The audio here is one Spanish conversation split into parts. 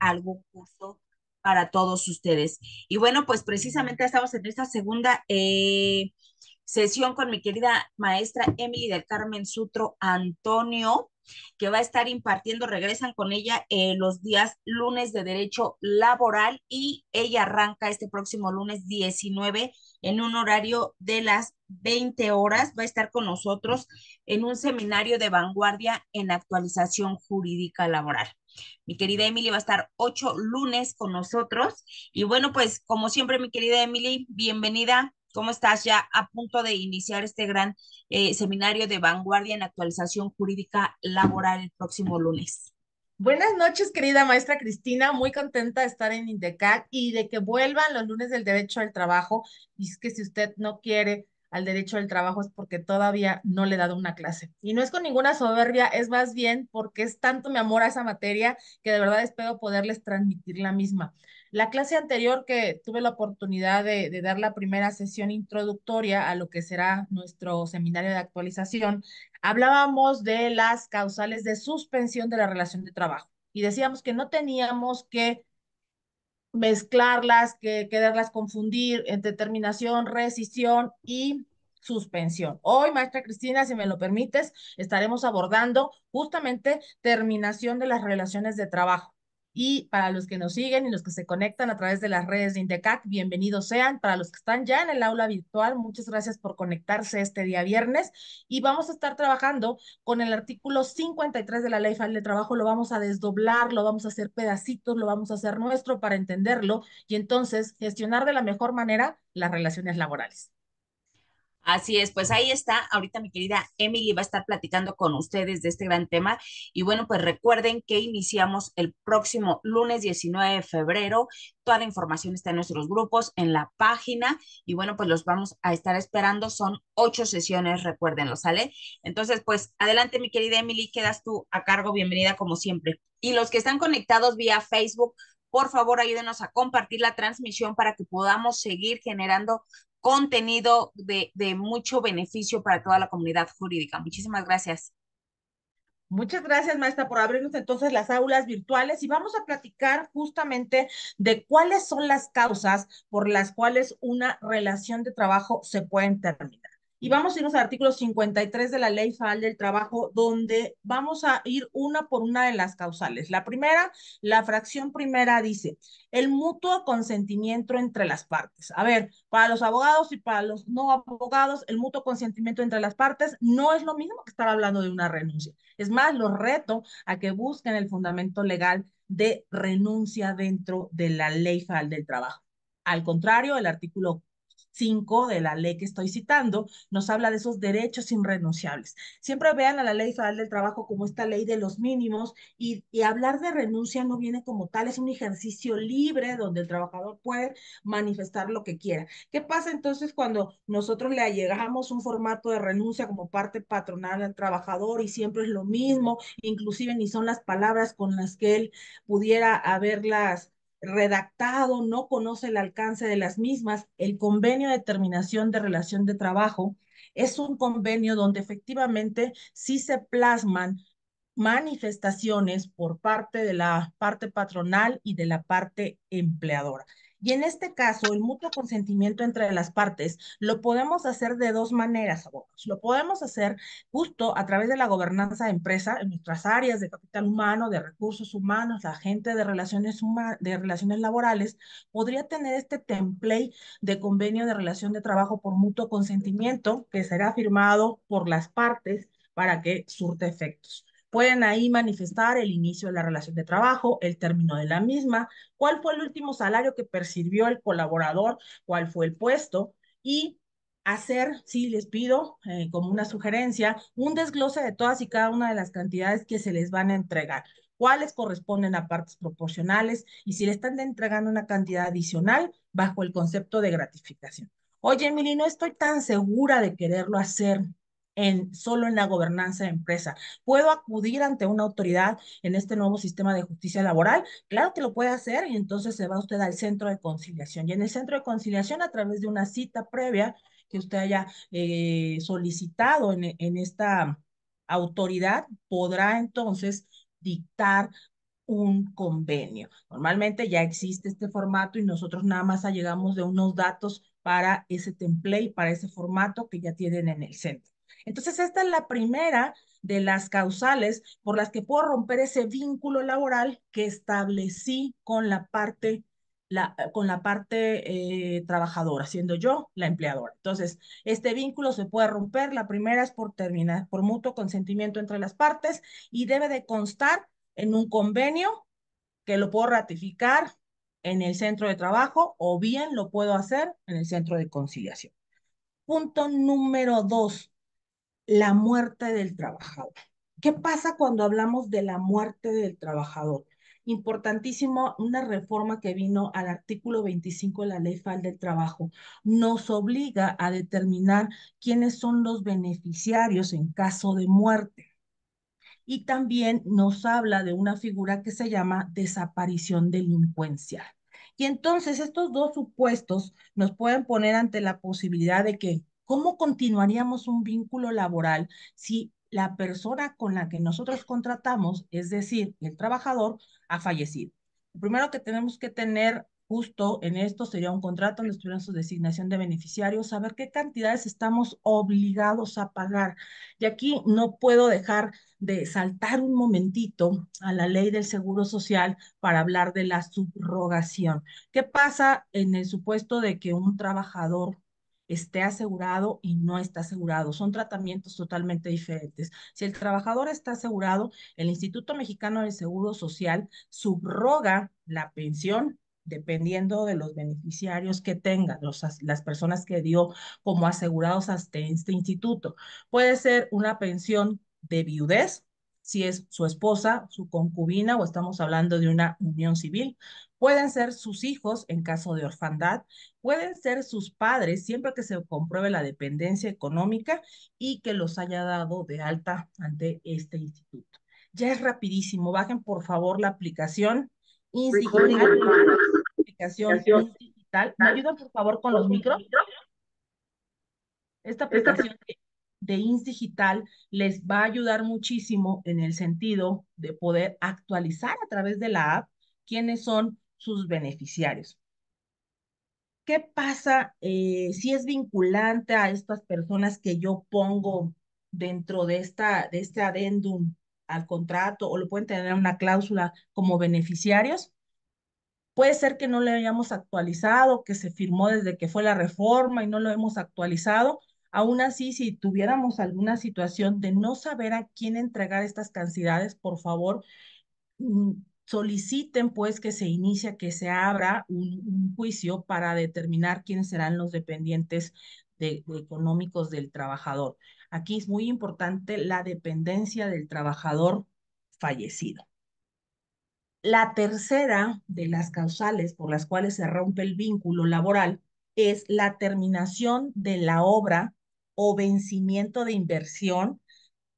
algún curso para todos ustedes. Y bueno, pues precisamente estamos en esta segunda sesión con mi querida maestra Emily del Carmen Sutro Antonio, que va a estar impartiendo, regresan con ella los días lunes de Derecho Laboral y ella arranca este próximo lunes 19 en un horario de las 20 horas. Va a estar con nosotros en un seminario de vanguardia en actualización jurídica laboral. Mi querida Emily va a estar 8 lunes con nosotros. Y bueno, pues como siempre, mi querida Emily, bienvenida. ¿Cómo estás? Ya a punto de iniciar este gran seminario de vanguardia en actualización jurídica laboral el próximo lunes. Buenas noches, querida maestra Cristina. Muy contenta de estar en INDECAC y de que vuelvan los lunes del derecho al trabajo. Y es que si usted no quiere al derecho al trabajo es porque todavía no le he dado una clase. Y no es con ninguna soberbia, es más bien porque es tanto mi amor a esa materia que de verdad espero poderles transmitir la misma. La clase anterior que tuve la oportunidad de dar la primera sesión introductoria a lo que será nuestro seminario de actualización, hablábamos de las causales de suspensión de la relación de trabajo y decíamos que no teníamos que mezclarlas, que quererlas confundir entre terminación, rescisión y suspensión. Hoy, maestra Cristina, si me lo permites, estaremos abordando justamente terminación de las relaciones de trabajo. Y para los que nos siguen y los que se conectan a través de las redes de INDECAC, bienvenidos sean. Para los que están ya en el aula virtual, muchas gracias por conectarse este día viernes. Y vamos a estar trabajando con el artículo 53 de la Ley Federal de Trabajo. Lo vamos a desdoblar, lo vamos a hacer pedacitos, lo vamos a hacer nuestro para entenderlo y entonces gestionar de la mejor manera las relaciones laborales. Así es, pues ahí está. Ahorita mi querida Emily va a estar platicando con ustedes de este gran tema. Y bueno, pues recuerden que iniciamos el próximo lunes 19 de febrero. Toda la información está en nuestros grupos, en la página. Y bueno, pues los vamos a estar esperando. Son 8 sesiones, recuérdenlo, ¿sale? Entonces, pues adelante, mi querida Emily, quedas tú a cargo. Bienvenida como siempre. Y los que están conectados vía Facebook, por favor, ayúdenos a compartir la transmisión para que podamos seguir generando contenido de mucho beneficio para toda la comunidad jurídica. Muchísimas gracias. Muchas gracias, maestra, por abrirnos entonces las aulas virtuales y vamos a platicar justamente de cuáles son las causas por las cuales una relación de trabajo se puede terminar. Y vamos a irnos al artículo 53 de la Ley Federal del Trabajo, donde vamos a ir una por una de las causales. La primera, la fracción primera dice, el mutuo consentimiento entre las partes. A ver, para los abogados y para los no abogados, el mutuo consentimiento entre las partes no es lo mismo que estar hablando de una renuncia. Es más, los reto a que busquen el fundamento legal de renuncia dentro de la Ley Federal del Trabajo. Al contrario, el artículo 5 de la ley que estoy citando nos habla de esos derechos irrenunciables. Siempre vean a la Ley Federal del Trabajo como esta ley de los mínimos y hablar de renuncia no viene como tal, es un ejercicio libre donde el trabajador puede manifestar lo que quiera. ¿Qué pasa entonces cuando nosotros le allegamos un formato de renuncia como parte patronal al trabajador y siempre es lo mismo, inclusive ni son las palabras con las que él pudiera haberlas redactado, no conoce el alcance de las mismas? El convenio de terminación de relación de trabajo es un convenio donde efectivamente sí se plasman manifestaciones por parte de la parte patronal y de la parte empleadora. Y en este caso, el mutuo consentimiento entre las partes lo podemos hacer de dos maneras, abogados. Lo podemos hacer justo a través de la gobernanza de empresa en nuestras áreas de capital humano, de recursos humanos, la gente de relaciones laborales, podría tener este template de convenio de relación de trabajo por mutuo consentimiento que será firmado por las partes para que surte efectos. Pueden ahí manifestar el inicio de la relación de trabajo, el término de la misma, cuál fue el último salario que percibió el colaborador, cuál fue el puesto y hacer, sí, les pido como una sugerencia, un desglose de todas y cada una de las cantidades que se les van a entregar, cuáles corresponden a partes proporcionales y si le están entregando una cantidad adicional bajo el concepto de gratificación. Oye, Emily, no estoy tan segura de quererlo hacer solo en la gobernanza de empresa. ¿Puedo acudir ante una autoridad en este nuevo sistema de justicia laboral? Claro que lo puede hacer y entonces se va usted al centro de conciliación. Y en el centro de conciliación, a través de una cita previa que usted haya solicitado en esta autoridad, podrá entonces dictar un convenio. Normalmente ya existe este formato y nosotros nada más allegamos de unos datos para ese template, para ese formato que ya tienen en el centro. Entonces, esta es la primera de las causales por las que puedo romper ese vínculo laboral que establecí con la parte trabajadora, siendo yo la empleadora. Entonces, este vínculo se puede romper. La primera es por terminar, por mutuo consentimiento entre las partes y debe de constar en un convenio que lo puedo ratificar en el centro de trabajo o bien lo puedo hacer en el centro de conciliación. Punto número dos, la muerte del trabajador. ¿Qué pasa cuando hablamos de la muerte del trabajador? Importantísimo, una reforma que vino al artículo 25 de la Ley Federal del Trabajo nos obliga a determinar quiénes son los beneficiarios en caso de muerte. Y también nos habla de una figura que se llama desaparición delincuencial. Y entonces estos dos supuestos nos pueden poner ante la posibilidad de que, ¿cómo continuaríamos un vínculo laboral si la persona con la que nosotros contratamos, es decir, el trabajador, ha fallecido? Lo primero que tenemos que tener justo en esto sería un contrato donde estuviera su designación de beneficiarios, saber qué cantidades estamos obligados a pagar. Y aquí no puedo dejar de saltar un momentito a la ley del Seguro Social para hablar de la subrogación. ¿Qué pasa en el supuesto de que un trabajador esté asegurado y no está asegurado? Son tratamientos totalmente diferentes. Si el trabajador está asegurado, el Instituto Mexicano del Seguro Social subroga la pensión dependiendo de los beneficiarios que tengan, las personas que dio como asegurados hasta este instituto. Puede ser una pensión de viudez, si es su esposa, su concubina o estamos hablando de una unión civil. Pueden ser sus hijos en caso de orfandad, pueden ser sus padres siempre que se compruebe la dependencia económica y que los haya dado de alta ante este instituto. Ya es rapidísimo, bajen por favor la aplicación INS Digital, aplicación INS Digital. ¿Me ayudan por favor con los micros? Esta aplicación de INS Digital les va a ayudar muchísimo en el sentido de poder actualizar a través de la app quiénes son sus beneficiarios. ¿Qué pasa si es vinculante a estas personas que yo pongo dentro de este adendum al contrato o lo pueden tener en una cláusula como beneficiarios? Puede ser que no lo hayamos actualizado, que se firmó desde que fue la reforma y no lo hemos actualizado. Aún así, si tuviéramos alguna situación de no saber a quién entregar estas cantidades, por favor, mm, soliciten pues que se inicie, que se abra un juicio para determinar quiénes serán los dependientes económicos del trabajador. Aquí es muy importante la dependencia del trabajador fallecido. La tercera de las causales por las cuales se rompe el vínculo laboral es la terminación de la obra o vencimiento de inversión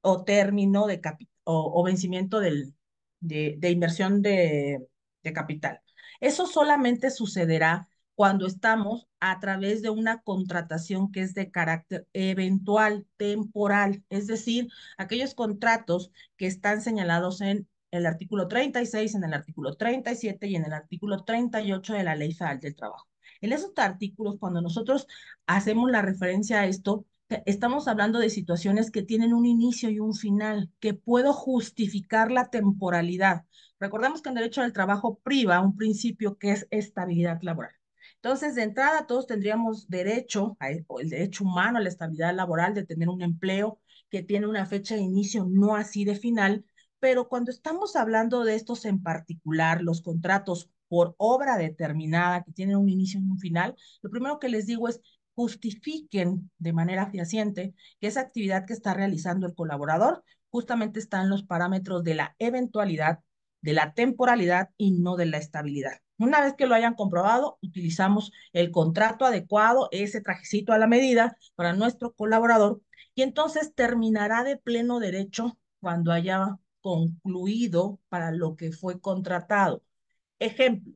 o término de o vencimiento de inversión de capital. Eso solamente sucederá cuando estamos a través de una contratación que es de carácter eventual, temporal, es decir, aquellos contratos que están señalados en el artículo 36, en el artículo 37 y en el artículo 38 de la Ley Federal del Trabajo. En esos artículos, cuando nosotros hacemos la referencia a esto, estamos hablando de situaciones que tienen un inicio y un final, que puedo justificar la temporalidad. Recordemos que en derecho del trabajo priva un principio que es estabilidad laboral. Entonces, de entrada, todos tendríamos derecho, o el derecho humano a la estabilidad laboral, de tener un empleo que tiene una fecha de inicio, no así de final, pero cuando estamos hablando de estos en particular, los contratos por obra determinada que tienen un inicio y un final, lo primero que les digo es justifiquen de manera fehaciente que esa actividad que está realizando el colaborador justamente está en los parámetros de la eventualidad, de la temporalidad y no de la estabilidad. Una vez que lo hayan comprobado, utilizamos el contrato adecuado, ese trajecito a la medida para nuestro colaborador y entonces terminará de pleno derecho cuando haya concluido para lo que fue contratado. Ejemplo,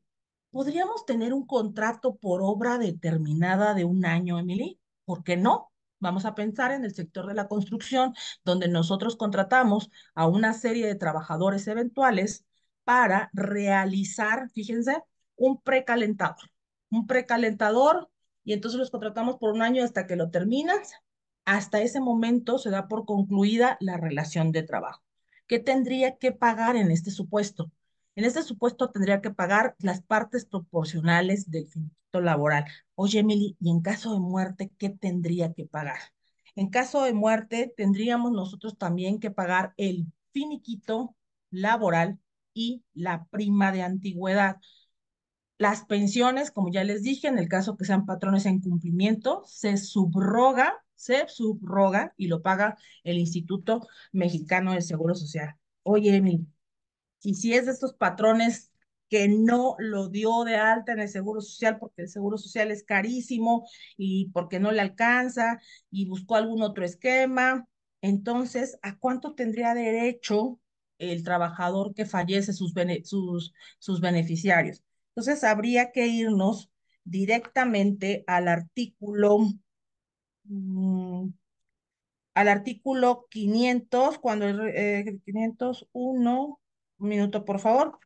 ¿podríamos tener un contrato por obra determinada de un año, Emily? ¿Por qué no? Vamos a pensar en el sector de la construcción, donde nosotros contratamos a una serie de trabajadores eventuales para realizar, fíjense, un precalentador. Un precalentador, y entonces los contratamos por un año hasta que lo terminas. Hasta ese momento se da por concluida la relación de trabajo. ¿Qué tendría que pagar en este supuesto? En este supuesto tendría que pagar las partes proporcionales del finiquito laboral. Oye, Emily, ¿y en caso de muerte, qué tendría que pagar? En caso de muerte, tendríamos nosotros también que pagar el finiquito laboral y la prima de antigüedad. Las pensiones, como ya les dije, en el caso que sean patrones en cumplimiento, se subroga y lo paga el Instituto Mexicano del Seguro Social. Oye, Emi, y si es de estos patrones que no lo dio de alta en el Seguro Social porque el Seguro Social es carísimo y porque no le alcanza y buscó algún otro esquema, entonces, ¿a cuánto tendría derecho el trabajador que fallece, sus beneficiarios? Entonces, habría que irnos directamente mm, al artículo 500, cuando 501, un minuto, por favor,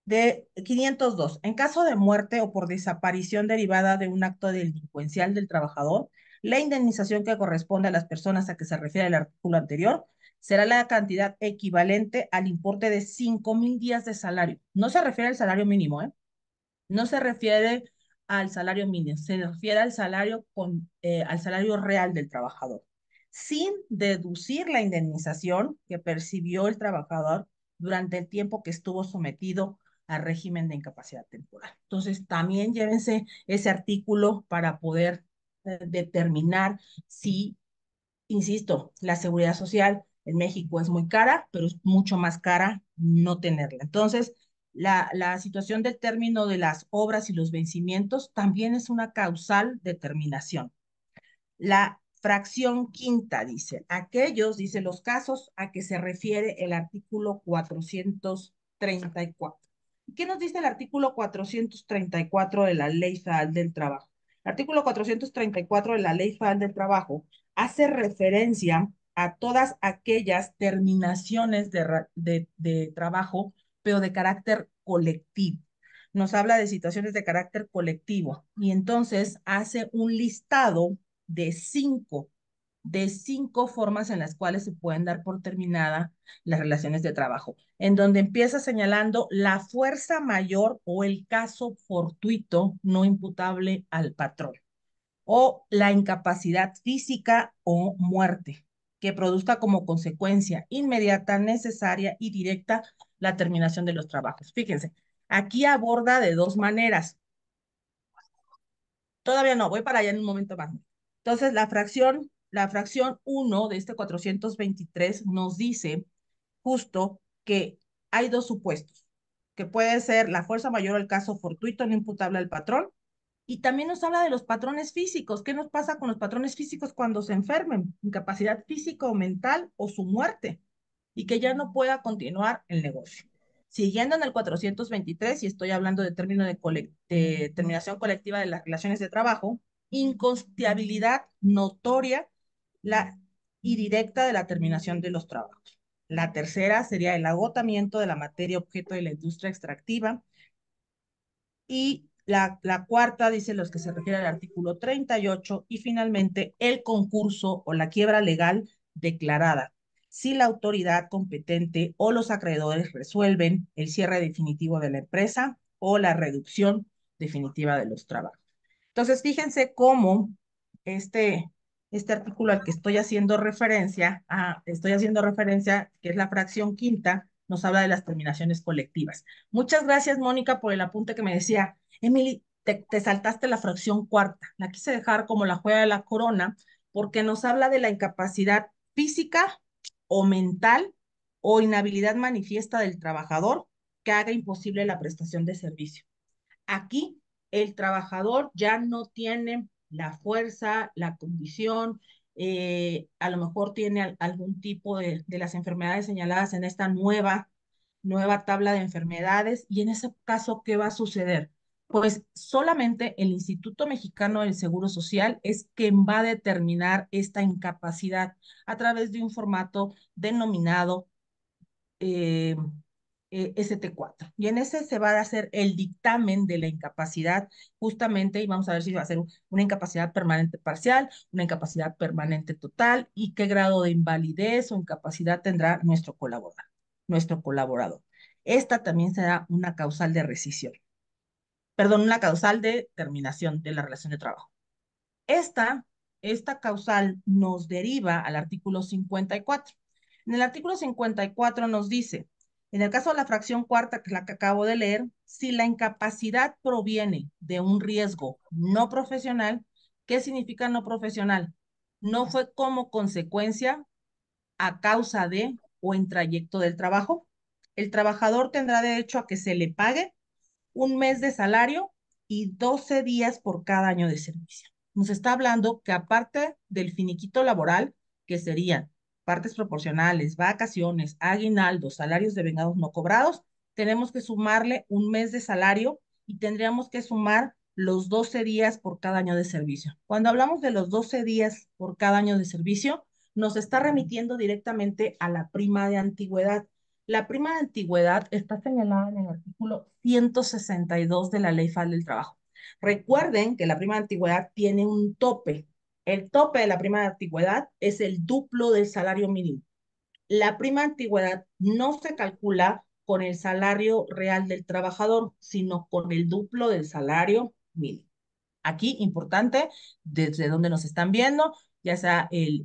de 502. En caso de muerte o por desaparición derivada de un acto delincuencial del trabajador, la indemnización que corresponde a las personas a que se refiere el artículo anterior será la cantidad equivalente al importe de 5,000 días de salario. No se refiere al salario mínimo, ¿eh? No se refiere al salario mínimo, se refiere al salario real del trabajador, sin deducir la indemnización que percibió el trabajador durante el tiempo que estuvo sometido al régimen de incapacidad temporal. Entonces, también llévense ese artículo para poder determinar si, insisto, la seguridad social en México es muy cara, pero es mucho más cara no tenerla. Entonces, la situación del término de las obras y los vencimientos también es una causal determinación. La fracción quinta dice, dice los casos a que se refiere el artículo 434. ¿Y qué nos dice el artículo 434 de la Ley Federal del Trabajo? El artículo 434 de la Ley Federal del Trabajo hace referencia a todas aquellas terminaciones de trabajo, pero de carácter colectivo. Nos habla de situaciones de carácter colectivo y entonces hace un listado de cinco, de cinco formas en las cuales se pueden dar por terminada las relaciones de trabajo, en donde empieza señalando la fuerza mayor o el caso fortuito no imputable al patrón, o la incapacidad física o muerte, que produzca como consecuencia inmediata, necesaria y directa la terminación de los trabajos. Fíjense, aquí aborda de dos maneras. Todavía no, voy para allá en un momento más. Entonces, la fracción uno de este 423 nos dice justo que hay dos supuestos, que puede ser la fuerza mayor o el caso fortuito no imputable al patrón, y también nos habla de los patrones físicos. ¿Qué nos pasa con los patrones físicos cuando se enfermen? Incapacidad física o mental o su muerte, y que ya no pueda continuar el negocio. Siguiendo en el 423, y estoy hablando de término de terminación colectiva de las relaciones de trabajo, inconstiabilidad notoria la, y directa de la terminación de los trabajos. La tercera sería el agotamiento de la materia objeto de la industria extractiva. Y la cuarta dice los que se refiere al artículo 38 y finalmente el concurso o la quiebra legal declarada. Si la autoridad competente o los acreedores resuelven el cierre definitivo de la empresa o la reducción definitiva de los trabajos. Entonces, fíjense cómo este, este artículo al que estoy haciendo referencia, que es la fracción quinta, nos habla de las terminaciones colectivas. Muchas gracias, Mónica, por el apunte que me decía, Emily, te saltaste la fracción cuarta. La quise dejar como la juega de la corona, porque nos habla de la incapacidad física o mental o inhabilidad manifiesta del trabajador que haga imposible la prestación de servicio. Aquí el trabajador ya no tiene la fuerza, la condición, a lo mejor tiene algún tipo de las enfermedades señaladas en esta nueva tabla de enfermedades, y en ese caso, ¿qué va a suceder? Pues solamente el Instituto Mexicano del Seguro Social es quien va a determinar esta incapacidad a través de un formato denominado eh, ST4. Y en ese se va a hacer el dictamen de la incapacidad, justamente, y vamos a ver si va a ser una incapacidad permanente parcial, una incapacidad permanente total, y qué grado de invalidez o incapacidad tendrá nuestro colaborador. Nuestro colaborador. Esta también será una causal de rescisión, perdón, una causal de terminación de la relación de trabajo. Esta, esta causal nos deriva al artículo 54. En el artículo 54 nos dice, en el caso de la fracción cuarta, que es la que acabo de leer, si la incapacidad proviene de un riesgo no profesional, ¿qué significa no profesional? No fue como consecuencia, a causa de o en trayecto del trabajo. El trabajador tendrá derecho a que se le pague un mes de salario y 12 días por cada año de servicio. Nos está hablando que aparte del finiquito laboral, que serían partes proporcionales, vacaciones, aguinaldos, salarios de vengados no cobrados, tenemos que sumarle un mes de salario y tendríamos que sumar los 12 días por cada año de servicio. Cuando hablamos de los 12 días por cada año de servicio, nos está remitiendo directamente a la prima de antigüedad. La prima de antigüedad está señalada en el artículo 162 de la Ley Federal del Trabajo. Recuerden que la prima de antigüedad tiene un tope. El tope de la prima de antigüedad es el duplo del salario mínimo. La prima de antigüedad no se calcula con el salario real del trabajador, sino con el duplo del salario mínimo. Aquí, importante, desde donde nos están viendo, ya sea el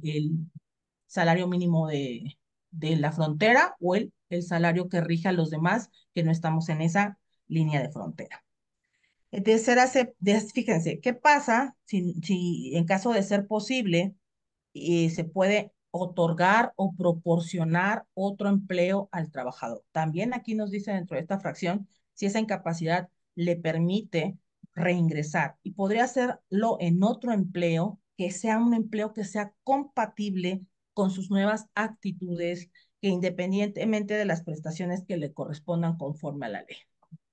salario mínimo de la frontera o el salario que rige a los demás que no estamos en esa línea de frontera. Fíjense, ¿qué pasa si en caso de ser posible se puede otorgar o proporcionar otro empleo al trabajador? También aquí nos dice dentro de esta fracción si esa incapacidad le permite reingresar y podría hacerlo en otro empleo que sea un empleo que sea compatible con sus nuevas actitudes, que independientemente de las prestaciones que le correspondan conforme a la ley.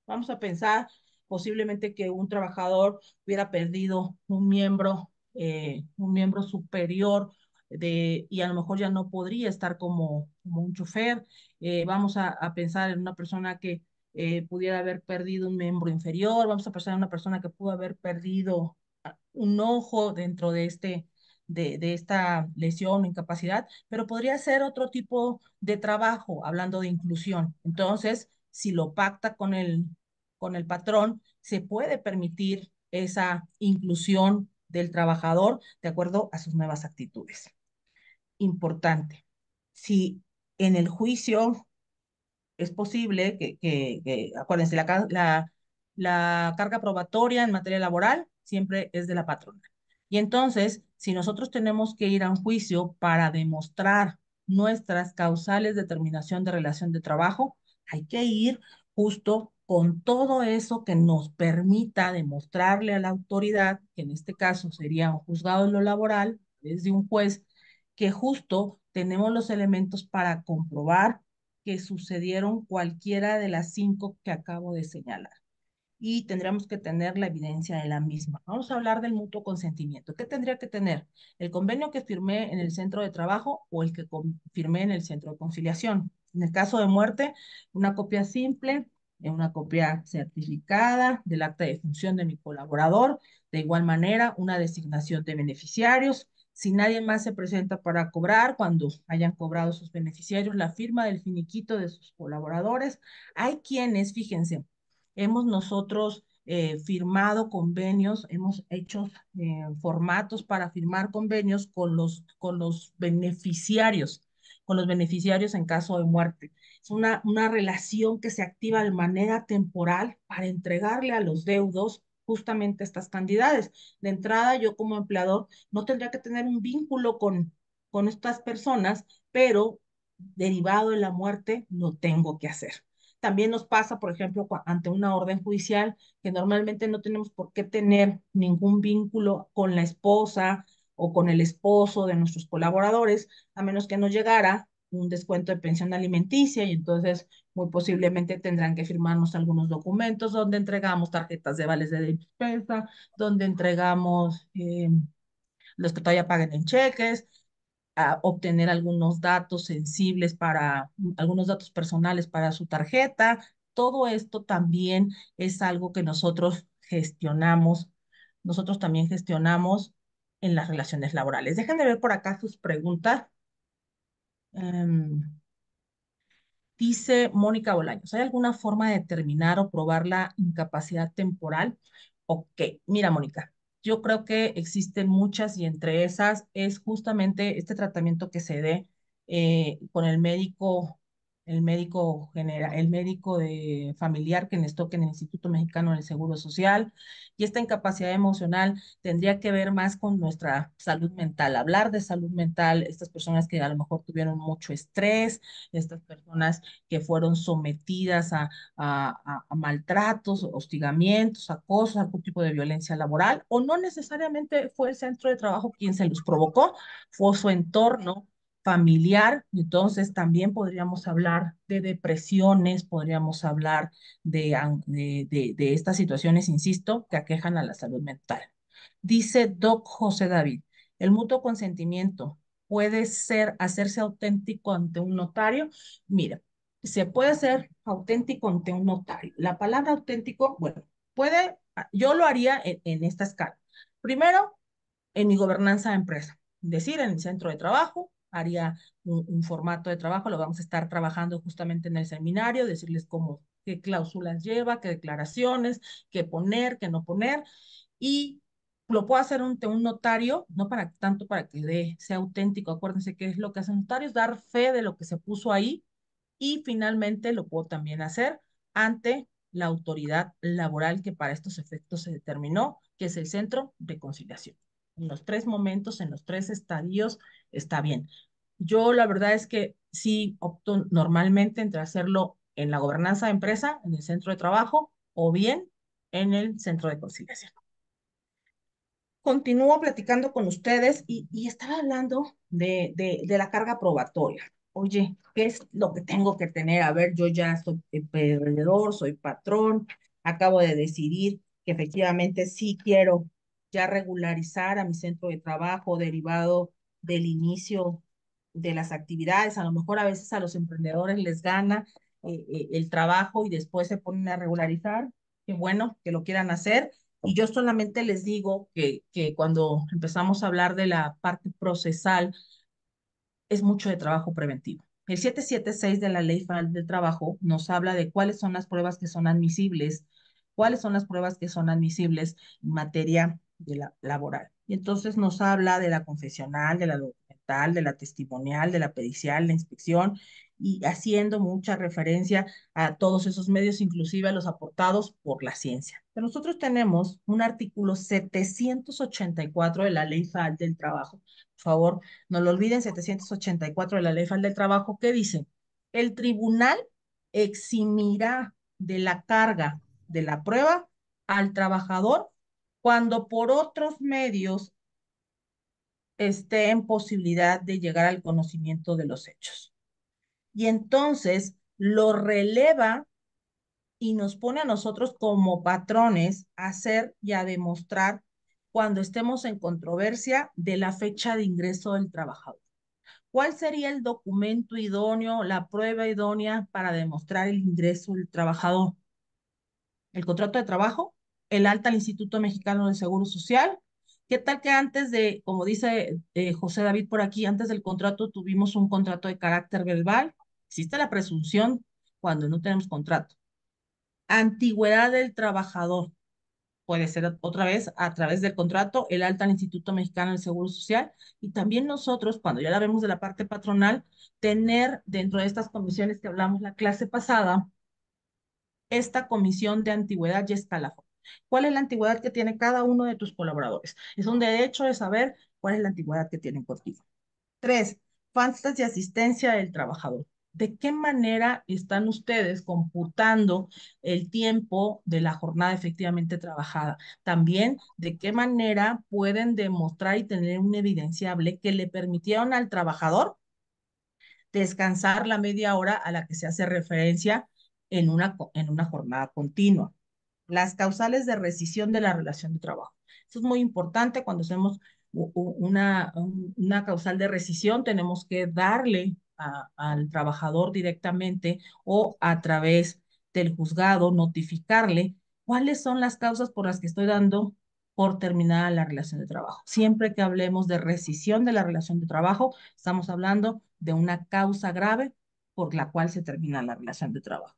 Vamos a pensar posiblemente que un trabajador hubiera perdido un miembro superior y a lo mejor ya no podría estar como un chofer. Vamos a pensar en una persona que pudiera haber perdido un miembro inferior. Vamos a pensar en una persona que pudo haber perdido un ojo dentro de esta lesión o incapacidad, pero podría ser otro tipo de trabajo, hablando de inclusión. Entonces, si lo pacta con el patrón, se puede permitir esa inclusión del trabajador de acuerdo a sus nuevas actitudes. Importante. Si en el juicio es posible acuérdense, la carga probatoria en materia laboral siempre es de la patrona. Y entonces, si nosotros tenemos que ir a un juicio para demostrar nuestras causales de terminación de relación de trabajo, hay que ir justo con todo eso que nos permita demostrarle a la autoridad, que en este caso sería un juzgado en lo laboral, desde un juez, que justo tenemos los elementos para comprobar que sucedieron cualquiera de las cinco que acabo de señalar. Y tendríamos que tener la evidencia de la misma. Vamos a hablar del mutuo consentimiento. ¿Qué tendría que tener? ¿El convenio que firmé en el centro de trabajo o el que firmé en el centro de conciliación? En el caso de muerte, una copia simple, una copia certificada del acta de función de mi colaborador, de igual manera, una designación de beneficiarios. Si nadie más se presenta para cobrar, cuando hayan cobrado sus beneficiarios, la firma del finiquito de sus colaboradores. Hay quienes, fíjense, hemos nosotros firmado convenios, hemos hecho formatos para firmar convenios con los beneficiarios en caso de muerte. Es una relación que se activa de manera temporal para entregarle a los deudos justamente estas cantidades. De entrada, yo como empleador no tendría que tener un vínculo con estas personas, pero derivado de la muerte lo tengo que hacer. También nos pasa, por ejemplo, ante una orden judicial, que normalmente no tenemos por qué tener ningún vínculo con la esposa o con el esposo de nuestros colaboradores, a menos que nos llegara un descuento de pensión alimenticia y entonces muy posiblemente tendrán que firmarnos algunos documentos donde entregamos tarjetas de vales de despensa, donde entregamos los que todavía paguen en cheques, a obtener algunos datos sensibles para, algunos datos personales para su tarjeta. Todo esto también es algo que nosotros gestionamos. Nosotros también gestionamos en las relaciones laborales. Dejen de ver por acá sus preguntas. Em, Dice Mónica Bolaños, ¿hay alguna forma de determinar o probar la incapacidad temporal? Ok, mira, Mónica, yo creo que existen muchas y entre esas es justamente este tratamiento que se dé con el médico general, el médico de familiar que les toque en el Instituto Mexicano del Seguro Social. Y esta incapacidad emocional tendría que ver más con nuestra salud mental, hablar de salud mental, estas personas que a lo mejor tuvieron mucho estrés, estas personas que fueron sometidas a maltratos, hostigamientos, acosos, algún tipo de violencia laboral, o no necesariamente fue el centro de trabajo quien se los provocó, fue su entorno familiar. Entonces también podríamos hablar de depresiones, podríamos hablar de estas situaciones, insisto, que aquejan a la salud mental. Dice Doc José David, el mutuo consentimiento puede ser hacerse auténtico ante un notario. Mira, se puede ser auténtico ante un notario. La palabra auténtico, bueno, puede, yo lo haría en esta escala. Primero, en mi gobernanza de empresa, es decir, en el centro de trabajo, haría un formato de trabajo, lo vamos a estar trabajando justamente en el seminario, decirles cómo, qué cláusulas lleva, qué declaraciones, qué poner, qué no poner, y lo puedo hacer ante un notario, no para tanto para que sea auténtico, acuérdense que es lo que hacen notarios, dar fe de lo que se puso ahí, y finalmente lo puedo también hacer ante la autoridad laboral que para estos efectos se determinó, que es el centro de conciliación. En los tres momentos, en los tres estadios, está bien. Yo la verdad es que sí opto normalmente entre hacerlo en la gobernanza de empresa, en el centro de trabajo, o bien en el centro de conciliación. Continúo platicando con ustedes y estaba hablando de la carga probatoria. Oye, ¿qué es lo que tengo que tener? A ver, yo ya soy emprendedor, soy patrón, acabo de decidir que efectivamente sí quiero ya regularizar a mi centro de trabajo derivado del inicio de las actividades. A lo mejor a veces a los emprendedores les gana el trabajo y después se ponen a regularizar. Qué bueno que lo quieran hacer, y yo solamente les digo que cuando empezamos a hablar de la parte procesal, es mucho de trabajo preventivo. El 776 de la Ley Federal del Trabajo nos habla de cuáles son las pruebas que son admisibles, cuáles son las pruebas que son admisibles en materia de la laboral. Y entonces nos habla de la confesional, de la documental, de la testimonial, de la pericial, la inspección, y haciendo mucha referencia a todos esos medios, inclusive a los aportados por la ciencia. Pero nosotros tenemos un artículo 784 de la Ley Federal del Trabajo. Por favor, no lo olviden, 784 de la Ley Federal del Trabajo, que dice, el tribunal eximirá de la carga de la prueba al trabajador cuando por otros medios esté en posibilidad de llegar al conocimiento de los hechos. Y entonces lo releva y nos pone a nosotros como patrones a hacer y a demostrar cuando estemos en controversia de la fecha de ingreso del trabajador. ¿Cuál sería el documento idóneo, la prueba idónea para demostrar el ingreso del trabajador? El contrato de trabajo, el alta al Instituto Mexicano del Seguro Social. ¿Qué tal que antes de, como dice José David por aquí, antes del contrato tuvimos un contrato de carácter verbal? Existe la presunción cuando no tenemos contrato. Antigüedad del trabajador. Puede ser otra vez a través del contrato, el alta al Instituto Mexicano del Seguro Social, y también nosotros, cuando ya la vemos de la parte patronal, tener dentro de estas comisiones que hablamos la clase pasada, esta comisión de antigüedad y escalafón. ¿Cuál es la antigüedad que tiene cada uno de tus colaboradores? Es un derecho de saber cuál es la antigüedad que tienen contigo. Tres, faltas de asistencia del trabajador. ¿De qué manera están ustedes computando el tiempo de la jornada efectivamente trabajada? También, ¿de qué manera pueden demostrar y tener un evidenciable que le permitieron al trabajador descansar la media hora a la que se hace referencia en una jornada continua? Las causales de rescisión de la relación de trabajo. Eso es muy importante cuando hacemos una causal de rescisión, tenemos que darle al trabajador directamente o a través del juzgado, notificarle cuáles son las causas por las que estoy dando por terminada la relación de trabajo. Siempre que hablemos de rescisión de la relación de trabajo, estamos hablando de una causa grave por la cual se termina la relación de trabajo.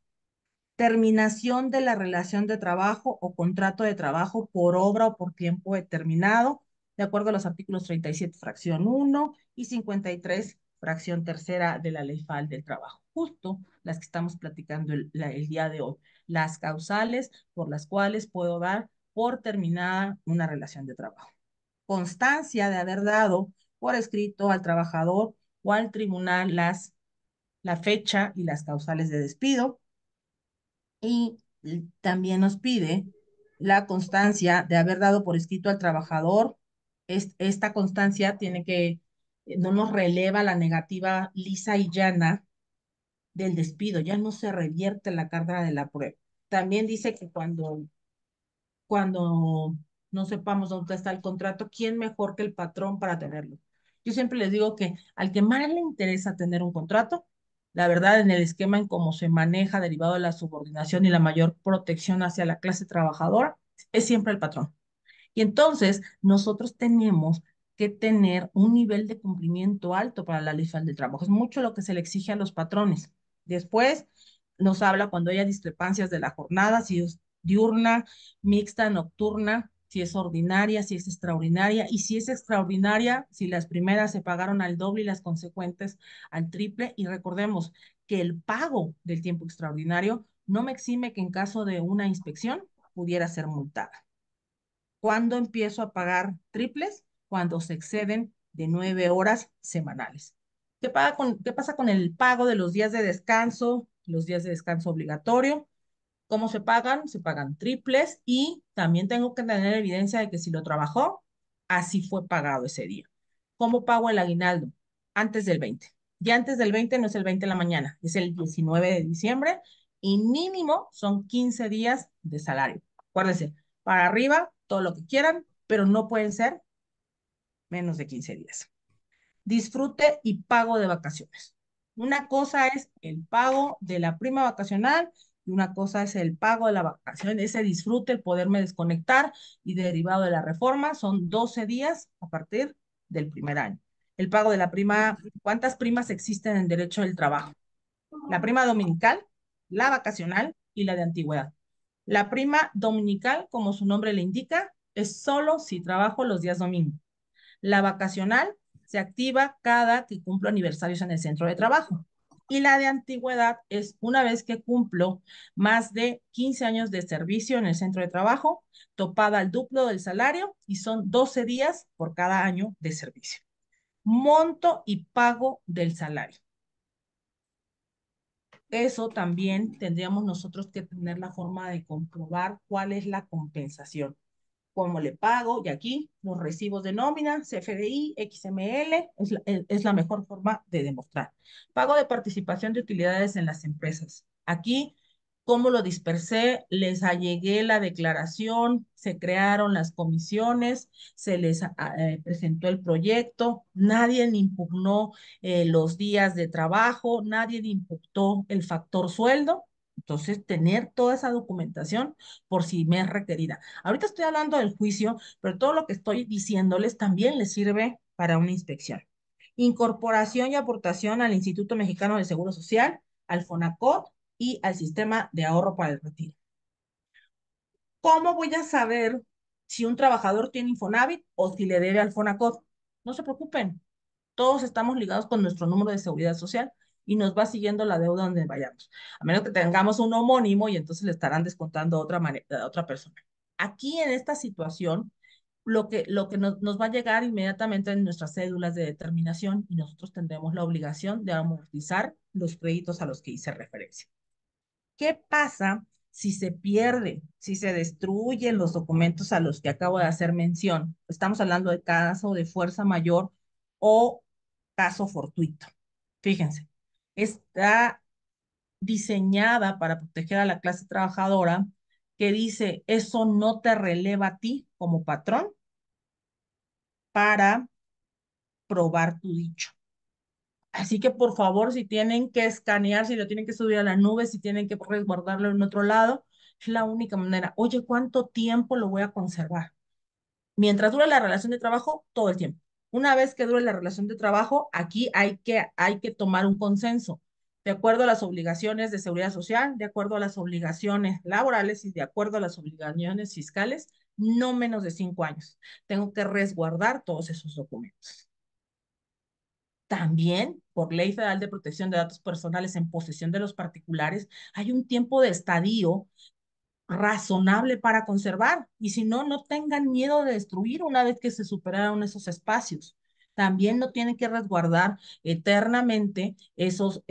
Terminación de la relación de trabajo o contrato de trabajo por obra o por tiempo determinado, de acuerdo a los artículos 37, fracción 1 y 53, fracción tercera de la Ley Federal del Trabajo. Justo las que estamos platicando el día de hoy. Las causales por las cuales puedo dar por terminada una relación de trabajo. Constancia de haber dado por escrito al trabajador o al tribunal la fecha y las causales de despido, y también nos pide la constancia de haber dado por escrito al trabajador. Esta constancia tiene que, no nos releva la negativa lisa y llana del despido, ya no se revierte la carga de la prueba. También dice que cuando no sepamos dónde está el contrato, ¿quién mejor que el patrón para tenerlo? Yo siempre les digo que al que más le interesa tener un contrato, la verdad, en el esquema en cómo se maneja derivado de la subordinación y la mayor protección hacia la clase trabajadora, es siempre el patrón. Y entonces nosotros tenemos que tener un nivel de cumplimiento alto para la ley federal del trabajo. Es mucho lo que se le exige a los patrones. Después nos habla cuando haya discrepancias de la jornada, si es diurna, mixta, nocturna, si es ordinaria, si es extraordinaria, y si es extraordinaria, si las primeras se pagaron al doble y las consecuentes al triple. Y recordemos que el pago del tiempo extraordinario no me exime que en caso de una inspección pudiera ser multada. ¿Cuándo empiezo a pagar triples? Cuando se exceden de 9 horas semanales. ¿Qué pasa con el pago de los días de descanso obligatorio? ¿Cómo se pagan? Se pagan triples y también tengo que tener evidencia de que si lo trabajó, así fue pagado ese día. ¿Cómo pago el aguinaldo? Antes del 20. Ya antes del 20 no es el 20 de la mañana, es el 19 de diciembre y mínimo son 15 días de salario. Acuérdense, para arriba, todo lo que quieran, pero no pueden ser menos de 15 días. Disfrute y pago de vacaciones. Una cosa es el pago de la prima vacacional y una cosa es el pago de la vacación, ese disfrute, el poderme desconectar y derivado de la reforma son 12 días a partir del primer año. El pago de la prima, ¿cuántas primas existen en derecho del trabajo? La prima dominical, la vacacional y la de antigüedad. La prima dominical, como su nombre le indica, es solo si trabajo los días domingos. La vacacional se activa cada que cumplo aniversarios en el centro de trabajo. Y la de antigüedad es una vez que cumplo más de 15 años de servicio en el centro de trabajo, topada al duplo del salario y son 12 días por cada año de servicio. Monto y pago del salario. Eso también tendríamos nosotros que tener la forma de comprobar cuál es la compensación, cómo le pago, y aquí los recibos de nómina, CFDI, XML, es la mejor forma de demostrar. Pago de participación de utilidades en las empresas. Aquí, cómo lo dispersé, les allegué la declaración, se crearon las comisiones, se les presentó el proyecto, nadie impugnó los días de trabajo, nadie imputó el factor sueldo. Entonces, tener toda esa documentación por si me es requerida. Ahorita estoy hablando del juicio, pero todo lo que estoy diciéndoles también les sirve para una inspección. Incorporación y aportación al Instituto Mexicano del Seguro Social, al FONACOT y al Sistema de Ahorro para el Retiro. ¿Cómo voy a saber si un trabajador tiene Infonavit o si le debe al FONACOT? No se preocupen, todos estamos ligados con nuestro número de seguridad social y nos va siguiendo la deuda donde vayamos. A menos que tengamos un homónimo y entonces le estarán descontando a otra persona. Aquí en esta situación, lo que nos va a llegar inmediatamente en nuestras cédulas de determinación y nosotros tendremos la obligación de amortizar los créditos a los que hice referencia. ¿Qué pasa si se pierde, si se destruyen los documentos a los que acabo de hacer mención? Estamos hablando de caso de fuerza mayor o caso fortuito. Fíjense, está diseñada para proteger a la clase trabajadora que dice, eso no te releva a ti como patrón para probar tu dicho. Así que por favor, si tienen que escanear, si lo tienen que subir a la nube, si tienen que resguardarlo en otro lado, es la única manera. Oye, ¿cuánto tiempo lo voy a conservar? Mientras dure la relación de trabajo, todo el tiempo. Una vez que dure la relación de trabajo, aquí hay que tomar un consenso, de acuerdo a las obligaciones de seguridad social, de acuerdo a las obligaciones laborales y de acuerdo a las obligaciones fiscales, no menos de 5 años. Tengo que resguardar todos esos documentos. También, por Ley Federal de Protección de Datos Personales en posesión de los particulares, hay un tiempo de estadio razonable para conservar. Y si no, no tengan miedo de destruir una vez que se superaron esos espacios. También no tienen que resguardar eternamente esos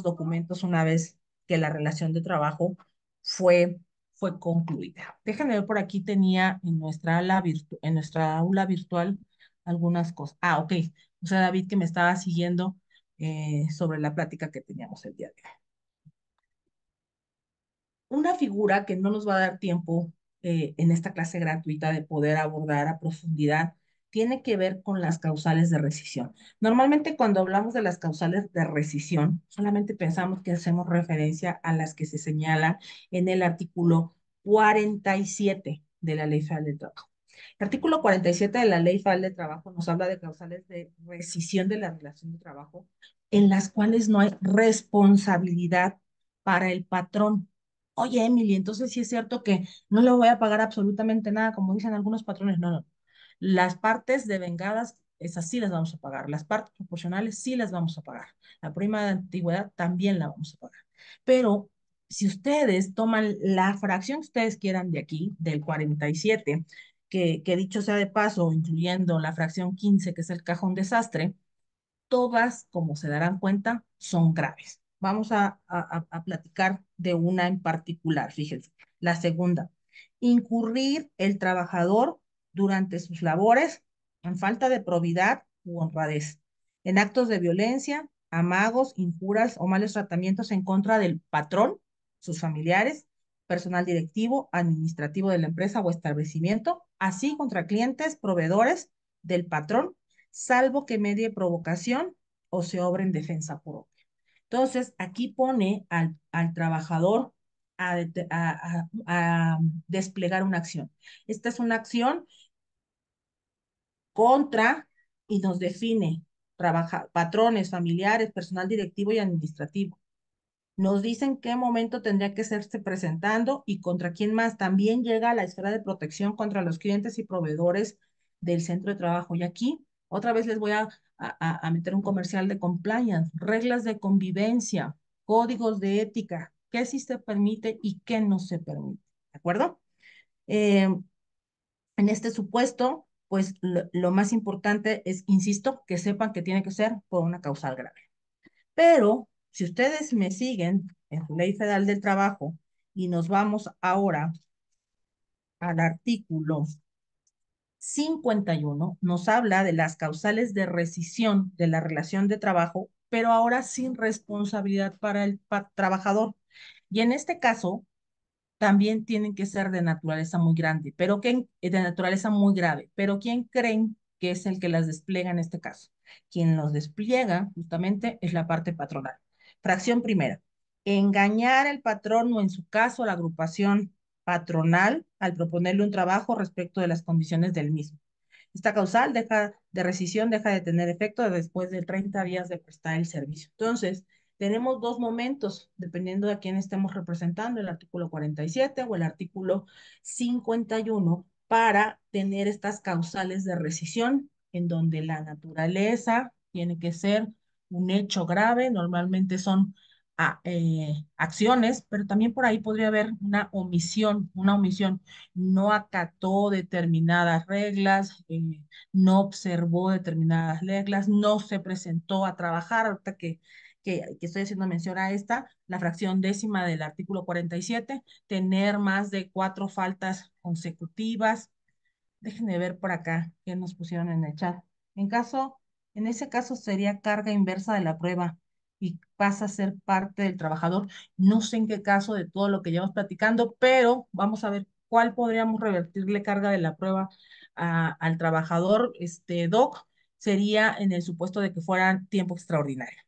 documentos una vez que la relación de trabajo fue, fue concluida. Déjenme ver por aquí, tenía en nuestra aula virtual algunas cosas. Ah, ok. O sea, David que me estaba siguiendo sobre la plática que teníamos el día de hoy. Una figura que no nos va a dar tiempo en esta clase gratuita de poder abordar a profundidad tiene que ver con las causales de rescisión. Normalmente cuando hablamos de las causales de rescisión, solamente pensamos que hacemos referencia a las que se señalan en el artículo 47 de la Ley Federal del Trabajo. El artículo 47 de la Ley Federal del Trabajo nos habla de causales de rescisión de la relación de trabajo en las cuales no hay responsabilidad para el patrón. Oye, Emily, entonces sí es cierto que no le voy a pagar absolutamente nada, como dicen algunos patrones. No, no. Las partes devengadas, esas sí las vamos a pagar. Las partes proporcionales sí las vamos a pagar. La prima de antigüedad también la vamos a pagar. Pero si ustedes toman la fracción que ustedes quieran de aquí, del 47, que dicho sea de paso, incluyendo la fracción 15, que es el cajón desastre, todas, como se darán cuenta, son graves. Vamos a platicar de una en particular, fíjense. La segunda, incurrir el trabajador durante sus labores en falta de probidad u honradez, en actos de violencia, amagos, injuras o malos tratamientos en contra del patrón, sus familiares, personal directivo, administrativo de la empresa o establecimiento, así contra clientes, proveedores del patrón, salvo que medie provocación o se obre en defensa propia. Entonces, aquí pone al trabajador a desplegar una acción. Esta es una acción contra y nos define patrones, familiares, personal directivo y administrativo. Nos dicen qué momento tendría que estarse presentando y contra quién más. También llega a la esfera de protección contra los clientes y proveedores del centro de trabajo. Y aquí otra vez les voy a meter un comercial de compliance, reglas de convivencia, códigos de ética, qué sí se permite y qué no se permite. ¿De acuerdo? Eh, en este supuesto, pues lo más importante es, insisto, que sepan que tiene que ser por una causal grave. Pero si ustedes me siguen en su Ley Federal del Trabajo y nos vamos ahora al artículo 51, nos habla de las causales de rescisión de la relación de trabajo, pero ahora sin responsabilidad para el trabajador. Y en este caso, también tienen que ser de naturaleza muy grande, pero de naturaleza muy grave. Pero ¿quién creen que es el que las despliega en este caso? Quien los despliega justamente es la parte patronal. Fracción primera, engañar al patrón o en su caso la agrupación patronal al proponerle un trabajo respecto de las condiciones del mismo. Esta causal de rescisión deja de tener efecto después de 30 días de prestar el servicio. Entonces, tenemos dos momentos, dependiendo de a quién estemos representando, el artículo 47 o el artículo 51, para tener estas causales de rescisión, en donde la naturaleza tiene que ser un hecho grave, normalmente son acciones, pero también por ahí podría haber una omisión, no acató determinadas reglas, no observó determinadas reglas, no se presentó a trabajar. Ahorita que estoy haciendo mención a esta, la fracción décima del artículo 47, tener más de 4 faltas consecutivas. Déjenme ver por acá qué nos pusieron en el chat. En caso, en ese caso sería carga inversa de la prueba y pasa a ser parte del trabajador. No sé en qué caso de todo lo que llevamos platicando, pero vamos a ver ¿cuál podríamos revertirle carga de la prueba al trabajador, doc? Sería en el supuesto de que fuera tiempo extraordinario.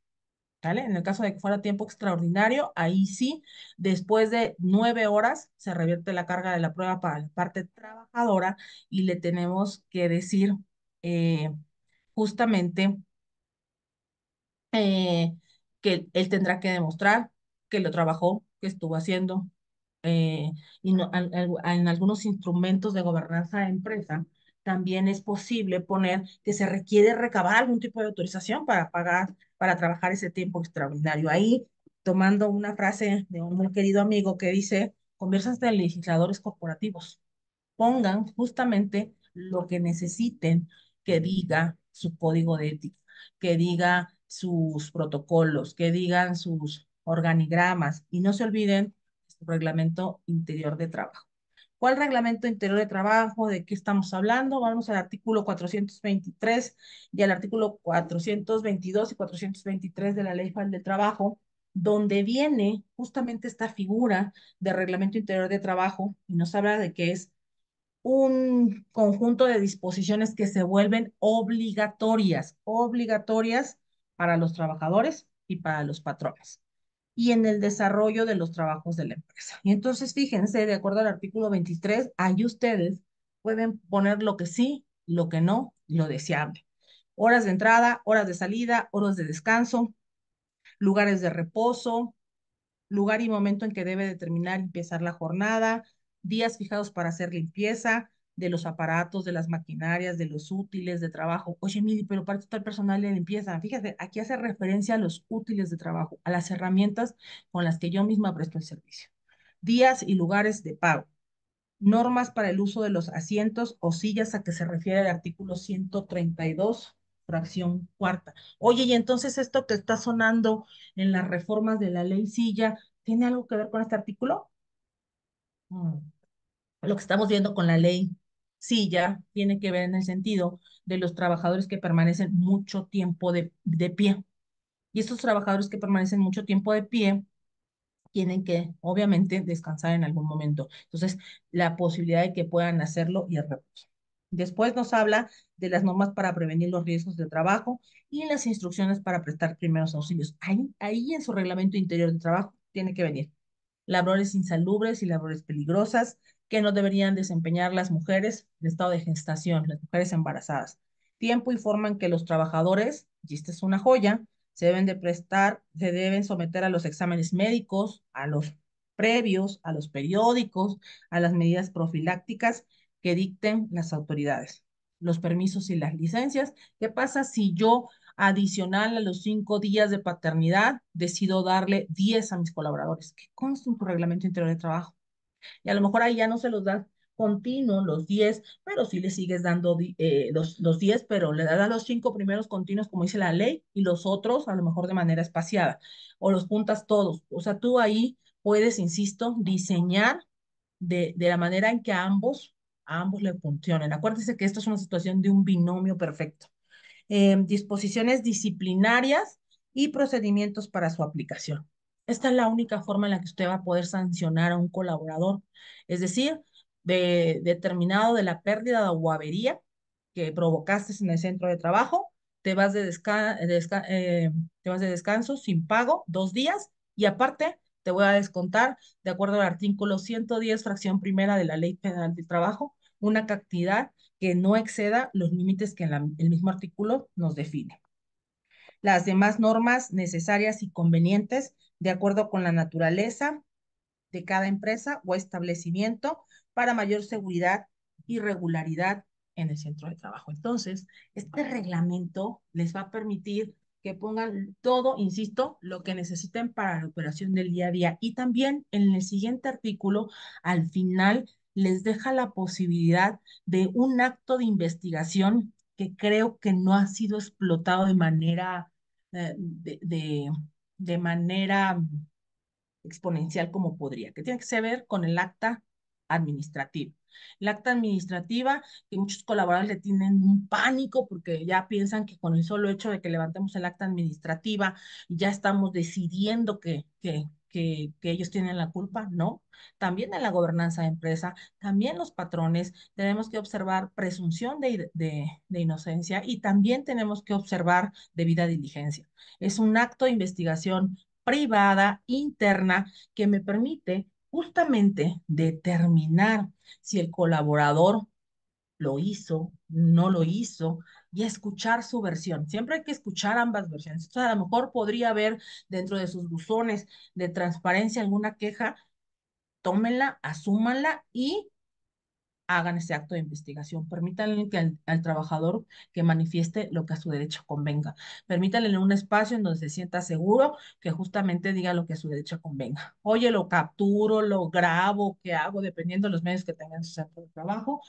¿Vale? En el caso de que fuera tiempo extraordinario, ahí sí, después de 9 horas se revierte la carga de la prueba para la parte trabajadora y le tenemos que decir eh, justamente eh, que él tendrá que demostrar que lo trabajó, que estuvo haciendo, eh, y en algunos instrumentos de gobernanza de empresa también es posible poner que se requiere recabar algún tipo de autorización para pagar, para trabajar ese tiempo extraordinario. Ahí, tomando una frase de un muy querido amigo que dice, conviértanse en legisladores corporativos, pongan justamente lo que necesiten que diga su código de ética, que diga sus protocolos, que digan sus organigramas y no se olviden de su reglamento interior de trabajo. ¿Cuál reglamento interior de trabajo? ¿De qué estamos hablando? Vamos al artículo 423 y al artículo 422 y 423 de la Ley Federal del Trabajo, donde viene justamente esta figura de reglamento interior de trabajo y nos habla de que es un conjunto de disposiciones que se vuelven obligatorias para los trabajadores y para los patrones, y en el desarrollo de los trabajos de la empresa. Y entonces, fíjense, de acuerdo al artículo 23, ahí ustedes pueden poner lo que sí, lo que no, y lo deseable. Horas de entrada, horas de salida, horas de descanso, lugares de reposo, lugar y momento en que debe determinar y empezar la jornada, días fijados para hacer limpieza de los aparatos, de las maquinarias, de los útiles de trabajo. Oye, Mili, pero para esto está el personal de limpieza. Fíjate, aquí hace referencia a los útiles de trabajo, a las herramientas con las que yo misma presto el servicio. Días y lugares de pago. Normas para el uso de los asientos o sillas a que se refiere el artículo 132, fracción cuarta. Oye, y entonces esto que está sonando en las reformas de la ley silla, ¿tiene algo que ver con este artículo? Mm. Lo que estamos viendo con la ley silla tiene que ver en el sentido de los trabajadores que permanecen mucho tiempo de pie. Y estos trabajadores que permanecen mucho tiempo de pie tienen que, obviamente, descansar en algún momento. Entonces, la posibilidad de que puedan hacerlo y el reposo. Después nos habla de las normas para prevenir los riesgos de trabajo y las instrucciones para prestar primeros auxilios. Ahí en su reglamento interior de trabajo tiene que venir labores insalubres y labores peligrosas que no deberían desempeñar las mujeres en estado de gestación, las mujeres embarazadas. Tiempo y forma en que los trabajadores, y esta es una joya, se deben someter a los exámenes médicos, a los previos, a los periódicos, a las medidas profilácticas que dicten las autoridades, los permisos y las licencias. ¿Qué pasa si yo, adicional a los 5 días de paternidad, decido darle 10 a mis colaboradores? Que consta en tu reglamento interior de trabajo. Y a lo mejor ahí ya no se los das continuo los 10, pero sí le sigues dando los 10, pero le das los 5 primeros continuos, como dice la ley, y los otros a lo mejor de manera espaciada, o los juntas todos. O sea, tú ahí puedes, insisto, diseñar de la manera en que a ambos le funcionen. Acuérdese que esto es una situación de un binomio perfecto. Disposiciones disciplinarias y procedimientos para su aplicación. Esta es la única forma en la que usted va a poder sancionar a un colaborador, es decir, determinado de la pérdida o avería que provocaste en el centro de trabajo, te vas te vas de descanso sin pago 2 días y aparte te voy a descontar, de acuerdo al artículo 110, fracción primera de la Ley Federal del Trabajo, una cantidad que no exceda los límites que el mismo artículo nos define. Las demás normas necesarias y convenientes de acuerdo con la naturaleza de cada empresa o establecimiento para mayor seguridad y regularidad en el centro de trabajo. Entonces, este reglamento les va a permitir que pongan todo, insisto, lo que necesiten para la operación del día a día. Y también en el siguiente artículo, al final, les deja la posibilidad de un acto de investigación que creo que no ha sido explotado de manera exponencial como podría, que tiene que ver con el acta administrativa. El acta administrativa, que muchos colaboradores le tienen un pánico porque ya piensan que con el solo hecho de que levantemos el acta administrativa ya estamos decidiendo que ellos tienen la culpa, no. También en la gobernanza de empresa, también los patrones tenemos que observar presunción de inocencia y también tenemos que observar debida diligencia. Es un acto de investigación privada, interna, que me permite justamente determinar si el colaborador lo hizo, no lo hizo, y escuchar su versión. Siempre hay que escuchar ambas versiones. Entonces, a lo mejor podría haber dentro de sus buzones de transparencia alguna queja, tómenla, asúmanla y hagan ese acto de investigación. Permítanle que al trabajador que manifieste lo que a su derecho convenga. Permítanle un espacio en donde se sienta seguro que justamente diga lo que a su derecho convenga. Oye, lo capturo, lo grabo, ¿qué hago? Dependiendo de los medios que tengan en su centro de trabajo,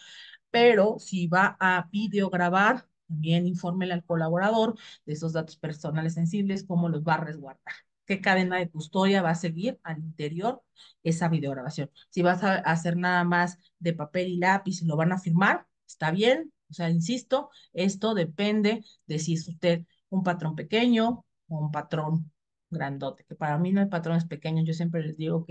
pero si va a videograbar, también infórmele al colaborador de esos datos personales sensibles, cómo los va a resguardar, qué cadena de custodia va a seguir al interior esa videograbación. Si vas a hacer nada más de papel y lápiz y lo van a firmar, está bien. O sea, insisto, esto depende de si es usted un patrón pequeño o un patrón grandote, que para mí no hay patrones pequeños. Yo siempre les digo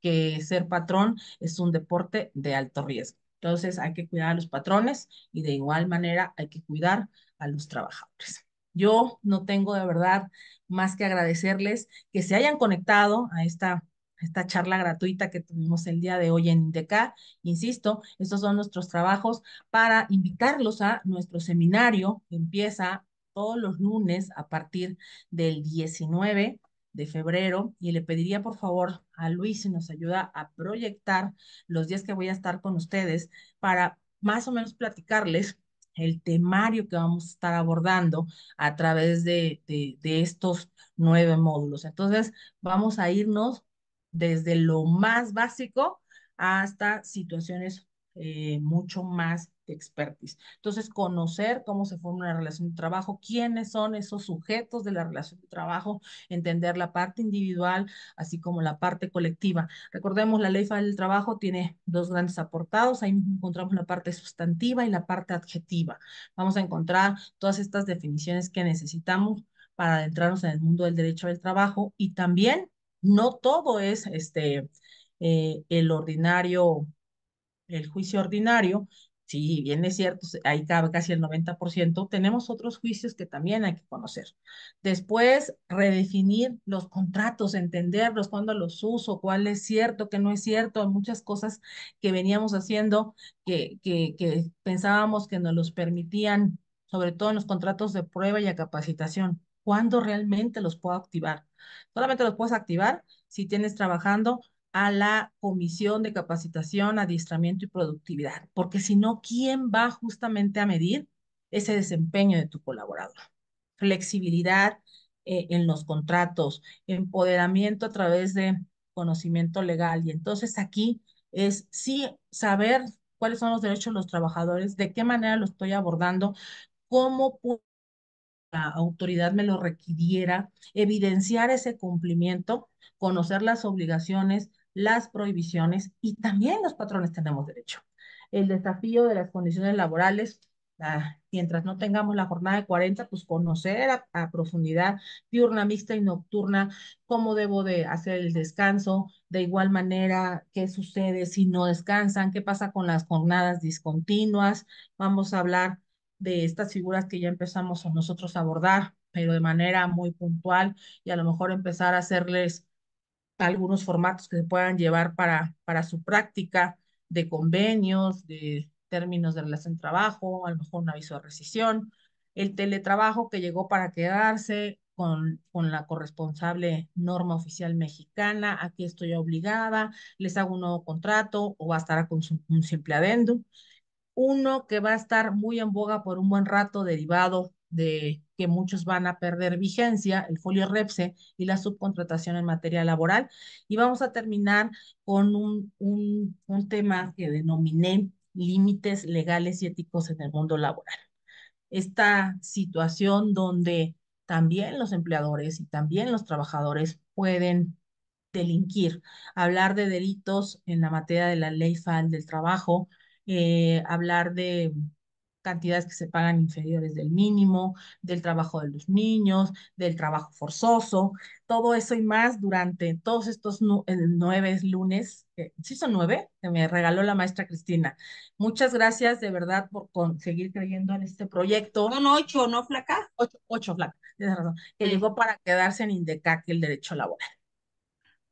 que ser patrón es un deporte de alto riesgo. Entonces hay que cuidar a los patrones y de igual manera hay que cuidar a los trabajadores. Yo no tengo de verdad más que agradecerles que se hayan conectado a esta charla gratuita que tuvimos el día de hoy en INDECA. Insisto, estos son nuestros trabajos para invitarlos a nuestro seminario que empieza todos los lunes a partir del 19 de febrero, y le pediría por favor a Luis si nos ayuda a proyectar los días que voy a estar con ustedes para más o menos platicarles el temario que vamos a estar abordando a través de estos 9 módulos. Entonces, vamos a irnos desde lo más básico hasta situaciones mucho más de expertise. Entonces, conocer cómo se forma una relación de trabajo, quiénes son esos sujetos de la relación de trabajo, entender la parte individual, así como la parte colectiva. Recordemos, la Ley Federal del Trabajo tiene dos grandes apartados. Ahí encontramos la parte sustantiva y la parte adjetiva. Vamos a encontrar todas estas definiciones que necesitamos para adentrarnos en el mundo del derecho del trabajo, y también no todo es el ordinario, el juicio ordinario. Si bien es cierto, ahí cabe casi el 90%, tenemos otros juicios que también hay que conocer. Después, redefinir los contratos, entenderlos, cuándo los uso, cuál es cierto, qué no es cierto. Hay muchas cosas que veníamos haciendo que pensábamos que nos los permitían, sobre todo en los contratos de prueba y a capacitación. ¿Cuándo realmente los puedo activar? Solamente los puedes activar si tienes trabajando a la comisión de capacitación, adiestramiento y productividad, porque si no, ¿quién va justamente a medir ese desempeño de tu colaborador? Flexibilidad en los contratos, empoderamiento a través de conocimiento legal. Y entonces aquí es sí saber cuáles son los derechos de los trabajadores, de qué manera lo estoy abordando, cómo la autoridad me lo requiriera, evidenciar ese cumplimiento, conocer las obligaciones, las prohibiciones, y también los patrones tenemos derecho. El desafío de las condiciones laborales, mientras no tengamos la jornada de 40, pues conocer a profundidad, diurna, mixta y nocturna, cómo debo de hacer el descanso, de igual manera, qué sucede si no descansan, qué pasa con las jornadas discontinuas. Vamos a hablar de estas figuras que ya empezamos nosotros a abordar, pero de manera muy puntual, y a lo mejor empezar a hacerles algunos formatos que se puedan llevar para su práctica de convenios, de términos de relación de trabajo, a lo mejor un aviso de rescisión, el teletrabajo que llegó para quedarse con la corresponsable norma oficial mexicana. Aquí estoy obligada, les hago un nuevo contrato o va a estar con un simple adendum. Uno que va a estar muy en boga por un buen rato, derivado de que muchos van a perder vigencia, el folio REPSE y la subcontratación en materia laboral. Y vamos a terminar con un tema que denominé límites legales y éticos en el mundo laboral. Esta situación donde también los empleadores y también los trabajadores pueden delinquir, hablar de delitos en la materia de la ley FAL del trabajo, hablar cantidades que se pagan inferiores del mínimo, del trabajo de los niños, del trabajo forzoso, todo eso y más durante todos estos 9 lunes, sí son 9, que me regaló la maestra Cristina. Muchas gracias de verdad por seguir creyendo en este proyecto. Son 8, ¿no, flaca? Ocho, flaca, tienes razón, que Sí. llegó para quedarse en INDECAC, el derecho laboral.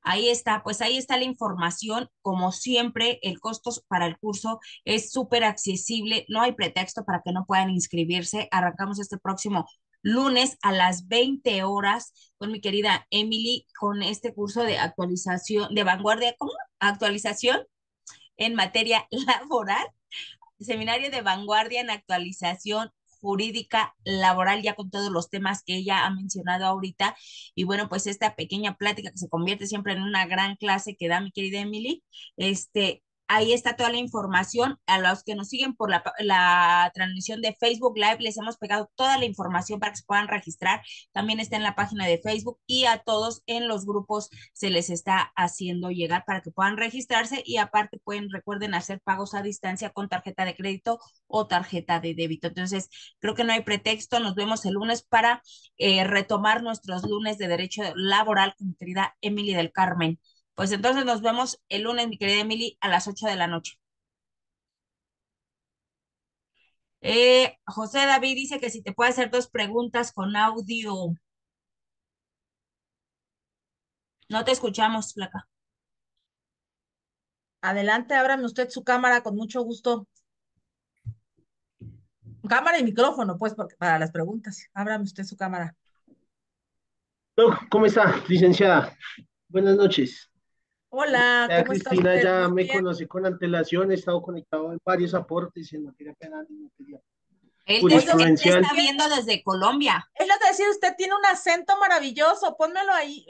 Ahí está, pues ahí está la información. Como siempre, el costo para el curso es súper accesible. No hay pretexto para que no puedan inscribirse. Arrancamos este próximo lunes a las 20 horas con mi querida Emily con este curso de actualización, de vanguardia, ¿cómo? Actualización en materia laboral, seminario de vanguardia en actualización jurídica laboral, ya con todos los temas que ella ha mencionado ahorita. Y bueno, pues esta pequeña plática que se convierte siempre en una gran clase que da mi querida Emily, ahí está toda la información. A los que nos siguen por la transmisión de Facebook Live, les hemos pegado toda la información para que se puedan registrar. También está en la página de Facebook y a todos en los grupos se les está haciendo llegar para que puedan registrarse y aparte pueden, recuerden, hacer pagos a distancia con tarjeta de crédito o tarjeta de débito. Entonces, creo que no hay pretexto. Nos vemos el lunes para retomar nuestros lunes de derecho laboral con mi querida Emily del Carmen. Pues entonces nos vemos el lunes, mi querida Emily, a las 8 de la noche. José David dice que si te puede hacer dos preguntas con audio. No te escuchamos, flaca. Adelante, ábrame usted su cámara con mucho gusto. Cámara y micrófono, pues, porque para las preguntas. Ábrame usted su cámara. ¿Cómo está, licenciada? Buenas noches. Hola, Ya ¿cómo está Cristina usted? ya Muy me bien. conoce con antelación, he estado conectado en varios aportes en materia penal y en materia Oiga, Él te usted jurisprudencial. está tiene, viendo desde Colombia. es lo que decir, usted tiene un acento maravilloso. Pónmelo ahí,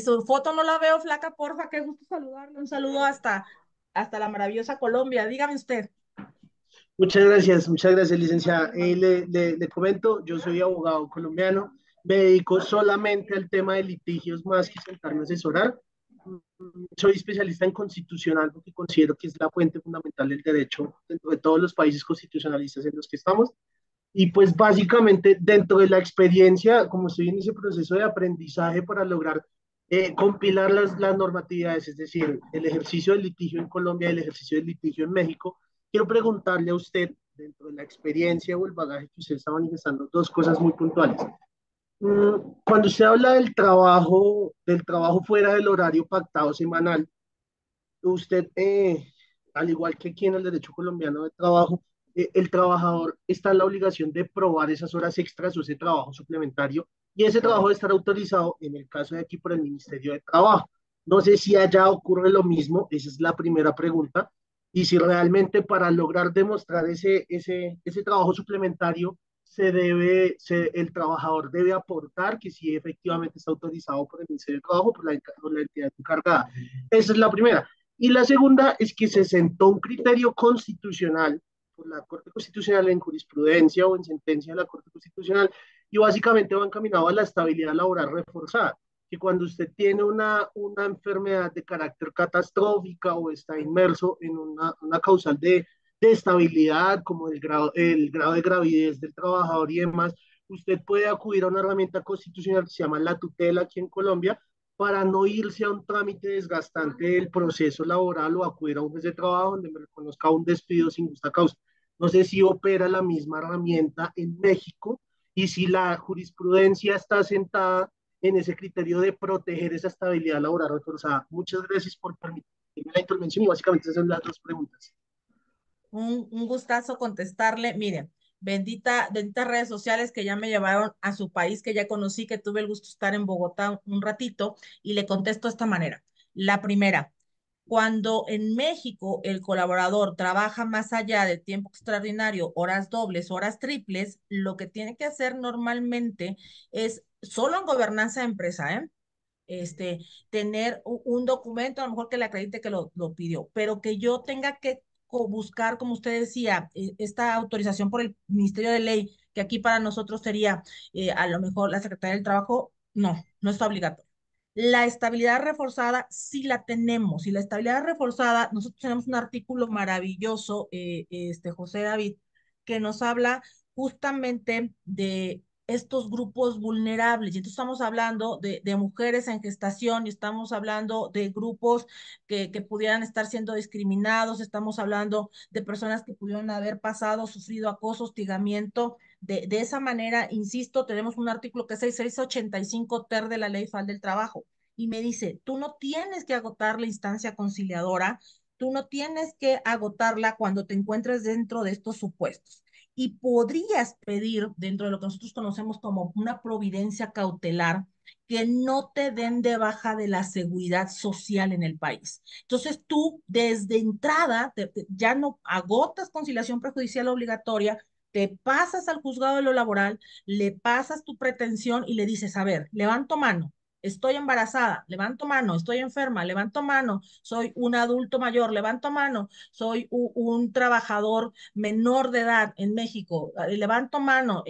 su foto no la veo flaca, porfa, qué gusto saludarle. Un saludo hasta la maravillosa Colombia. Dígame usted. Muchas gracias, licenciada. Le comento, yo soy abogado colombiano, me dedico solamente al tema de litigios más que sentarme a asesorar. Soy especialista en constitucional porque considero que es la fuente fundamental del derecho dentro de todos los países constitucionalistas en los que estamos. Y pues básicamente dentro de la experiencia, como estoy en ese proceso de aprendizaje para lograr compilar las normatividades, es decir, el ejercicio del litigio en Colombia y el ejercicio del litigio en México, quiero preguntarle a usted, dentro de la experiencia o el bagaje que usted está manifestando, dos cosas muy puntuales. Cuando usted habla del trabajo fuera del horario pactado semanal, usted, al igual que aquí en el derecho colombiano de trabajo, el trabajador está en la obligación de probar esas horas extras o ese trabajo suplementario y ese trabajo debe estar autorizado, en el caso de aquí, por el Ministerio de Trabajo. No sé si allá ocurre lo mismo, esa es la primera pregunta, y si realmente para lograr demostrar ese trabajo suplementario el trabajador debe aportar que si efectivamente está autorizado por el Ministerio de Trabajo, por la entidad encargada. Esa es la primera. Y la segunda es que se sentó un criterio constitucional por la Corte Constitucional en jurisprudencia o en sentencia de la Corte Constitucional y básicamente va encaminado a la estabilidad laboral reforzada, que cuando usted tiene una enfermedad de carácter catastrófica o está inmerso en una causal de estabilidad como el grado de gravidez del trabajador y demás, usted puede acudir a una herramienta constitucional que se llama la tutela aquí en Colombia para no irse a un trámite desgastante del proceso laboral o acudir a un juez de trabajo donde me reconozca un despido sin justa causa. No sé si opera la misma herramienta en México y si la jurisprudencia está sentada en ese criterio de proteger esa estabilidad laboral reforzada. Muchas gracias por permitirme la intervención y básicamente esas son las dos preguntas. Un gustazo contestarle. Miren, benditas redes sociales que ya me llevaron a su país, que ya conocí, que tuve el gusto de estar en Bogotá un ratito, y le contesto de esta manera. La primera, cuando en México el colaborador trabaja más allá del tiempo extraordinario, horas dobles, horas triples, lo que tiene que hacer normalmente es, solo en gobernanza de empresa, este, tener un documento, a lo mejor que le acredite que lo pidió, pero que yo tenga que buscar, como usted decía, esta autorización por el Ministerio de Ley, que aquí para nosotros sería a lo mejor la Secretaría del Trabajo, no está obligatorio. La estabilidad reforzada sí la tenemos, y la estabilidad reforzada, nosotros tenemos un artículo maravilloso, José David, que nos habla justamente de estos grupos vulnerables. Y entonces estamos hablando de mujeres en gestación y estamos hablando de grupos que pudieran estar siendo discriminados, estamos hablando de personas que pudieron haber pasado, sufrido acoso, hostigamiento. De esa manera, insisto, tenemos un artículo que es 6685 ter de la Ley Federal del Trabajo y me dice, tú no tienes que agotar la instancia conciliadora, tú no tienes que agotarla cuando te encuentres dentro de estos supuestos y podrías pedir dentro de lo que nosotros conocemos como una providencia cautelar que no te den de baja de la seguridad social en el país. Entonces tú desde entrada ya no agotas conciliación prejudicial obligatoria, te pasas al juzgado de lo laboral, le pasas tu pretensión y le dices, a ver, levanto mano, estoy embarazada, levanto mano, estoy enferma, levanto mano, soy un adulto mayor, levanto mano, soy un trabajador menor de edad en México, levanto mano,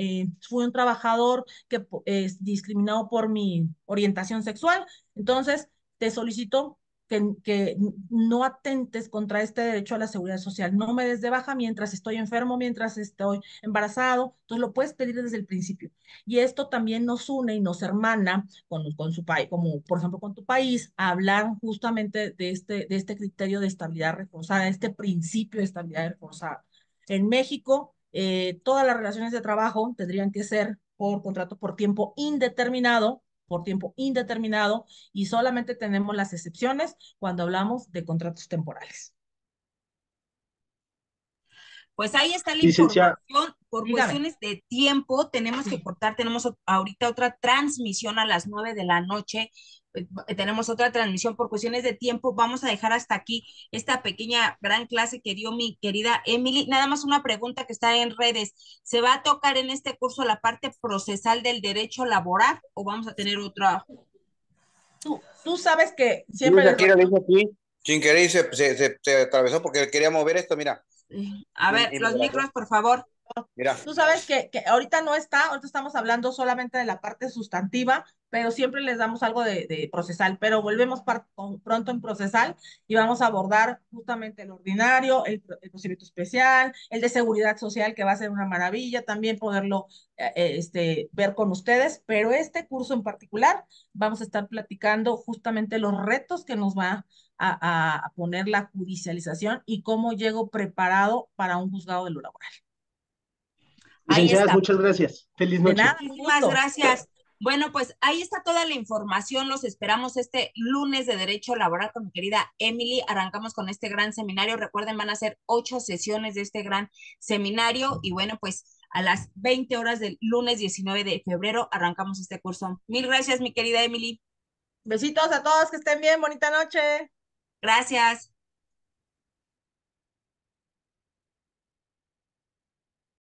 fui un trabajador que es discriminado por mi orientación sexual, entonces te solicito que no atentes contra este derecho a la seguridad social, no me des de baja mientras estoy enfermo, mientras estoy embarazado, entonces lo puedes pedir desde el principio. Y esto también nos une y nos hermana con su país, como por ejemplo con tu país, a hablar justamente de este criterio de estabilidad reforzada, este principio de estabilidad reforzada. En México, todas las relaciones de trabajo tendrían que ser por contrato por tiempo indeterminado, y solamente tenemos las excepciones cuando hablamos de contratos temporales. Pues ahí está la Licenciada, información. Por Dígame. cuestiones de tiempo, tenemos que Sí. cortar. Tenemos ahorita otra transmisión a las 9 de la noche. Tenemos otra transmisión por cuestiones de tiempo. Vamos a dejar hasta aquí esta pequeña gran clase que dio mi querida Emily. Nada más una pregunta que está en redes. ¿Se va a tocar en este curso la parte procesal del derecho laboral o vamos a tener otra? Tú sabes que Sí, siempre les Shakira le hizo aquí, sin querer, y se atravesó porque quería mover esto, mira. A ver, Y me los grabó. micros, por favor. Mira. Tú sabes que ahorita no está, ahorita estamos hablando solamente de la parte sustantiva, pero siempre les damos algo de procesal, pero volvemos pronto en procesal y vamos a abordar justamente el ordinario, el procedimiento especial, el de seguridad social, que va a ser una maravilla también poderlo ver con ustedes, pero este curso en particular vamos a estar platicando justamente los retos que nos va a poner la judicialización y cómo llego preparado para un juzgado de lo laboral. Ahí licenciadas, está. muchas gracias. Feliz De noche. nada, un Muchísimas gusto. gracias. Bueno, pues ahí está toda la información. Los esperamos este lunes de Derecho Laboral con mi querida Emily. Arrancamos con este gran seminario. Recuerden, van a ser 8 sesiones de este gran seminario. Y bueno, pues a las 20 horas del lunes 19 de febrero arrancamos este curso. Mil gracias, mi querida Emily. Besitos a todos, que estén bien, bonita noche. Gracias.